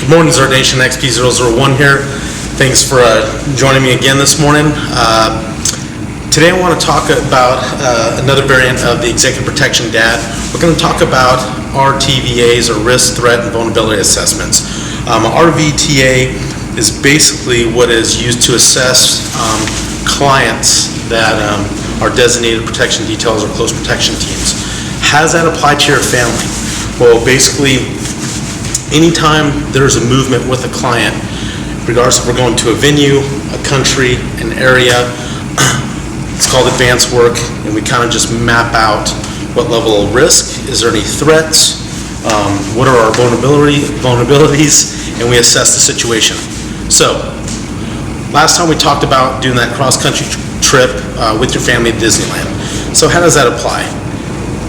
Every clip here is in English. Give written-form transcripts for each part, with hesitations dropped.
Good morning, Z.E.R.T Nation. XP001 here. Thanks for joining me again this morning. Today I want to talk about another variant of the Executive Protection DAT. We're going to talk about RTVAs, or Risk, Threat, and Vulnerability Assessments. RVTA is basically what is used to assess clients that are designated protection details or close protection teams. How does that apply to your family? Well, basically, anytime there's a movement with a client, regardless if we're going to a venue, a country, an area, it's called advanced work, and we kind of just map out what level of risk, is there any threats, what are our vulnerabilities, and we assess the situation. So, last time we talked about doing that cross-country trip with your family at Disneyland. So how does that apply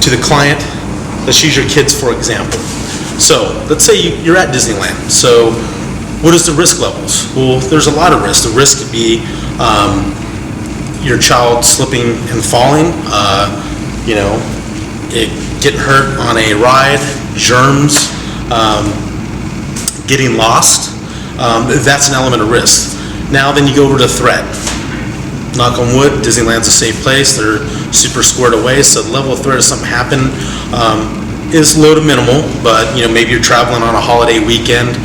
to the client? Let's use your kids for example. So let's say you're at Disneyland. So what is the risk levels? Well, there's a lot of risk. The risk could be your child slipping and falling, getting hurt on a ride, germs, getting lost. That's an element of risk. Now then you go over to threat. Knock on wood, Disneyland's a safe place. They're super squared away, so the level of threat if something happened is low to minimal, but maybe you're traveling on a holiday weekend.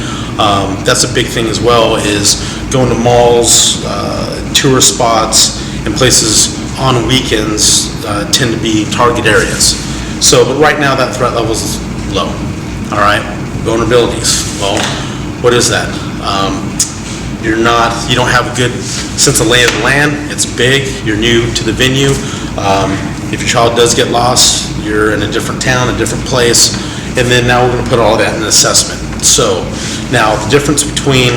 That's a big thing as well, is going to malls, tourist spots, and places on weekends tend to be target areas. So, but right now that threat level is low. All right, vulnerabilities. Well, what is that? You don't have a good sense of lay of the land. It's big. You're new to the venue. If your child does get lost, you're in a different town, a different place, and then now we're going to put all that in an assessment. So now the difference between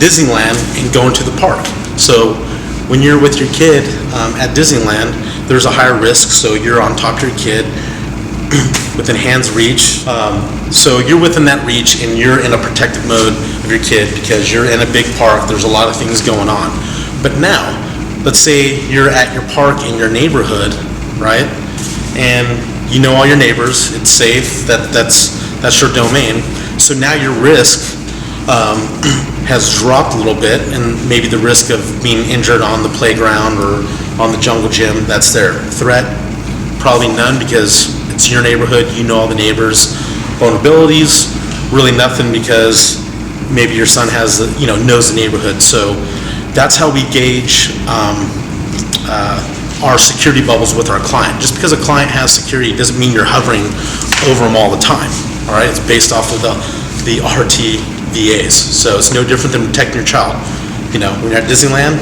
Disneyland and going to the park. So when you're with your kid at Disneyland, there's a higher risk, so you're on top of your kid within hand's reach. So you're within that reach and you're in a protective mode of your kid because you're in a big park. There's a lot of things going on. But now, let's say you're at your park in your neighborhood, right? And you know all your neighbors. It's safe. That's your domain. So now your risk has dropped a little bit, and maybe the risk of being injured on the playground or on the jungle gym, that's there. Threat, probably none because it's your neighborhood. You know all the neighbors. Vulnerabilities, really nothing because maybe your son has knows the neighborhood. So that's how we gauge our security bubbles with our client. Just because a client has security doesn't mean you're hovering over them all the time. All right, it's based off of the RTVAs. So it's no different than protecting your child. When you're at Disneyland,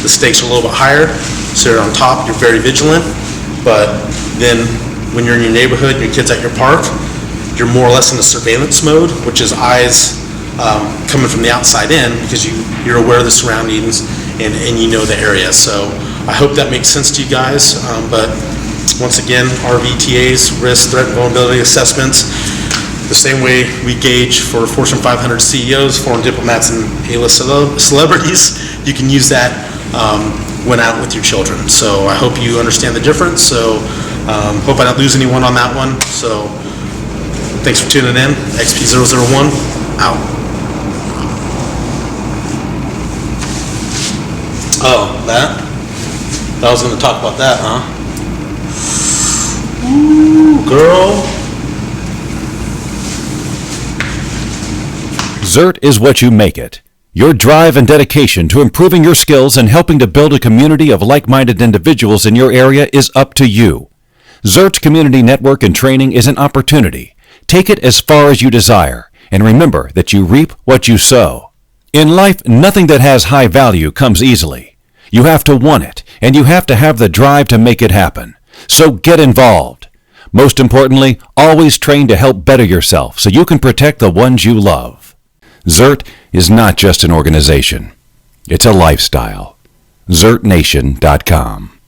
the stakes are a little bit higher, so you're on top, you're very vigilant. But then when you're in your neighborhood and your kid's at your park, you're more or less in a surveillance mode, which is eyes coming from the outside in because you're aware of the surroundings and you know the area. So I hope that makes sense to you guys. But once again, RVTAs, risk, threat, and vulnerability assessments, the same way we gauge for Fortune 500 CEOs, foreign diplomats, and A-list celebrities, you can use that when out with your children. So I hope you understand the difference. So hope I don't lose anyone on that one. So thanks for tuning in. XP001 out. Oh, that I was going to talk about that, huh? Ooh, girl. ZERT is what you make it. Your drive and dedication to improving your skills and helping to build a community of like-minded individuals in your area is up to you. ZERT Community Network and Training is an opportunity. Take it as far as you desire, and remember that you reap what you sow. In life, nothing that has high value comes easily. You have to want it, and you have to have the drive to make it happen. So get involved. Most importantly, always train to help better yourself so you can protect the ones you love. ZERT is not just an organization. It's a lifestyle. ZERTNation.com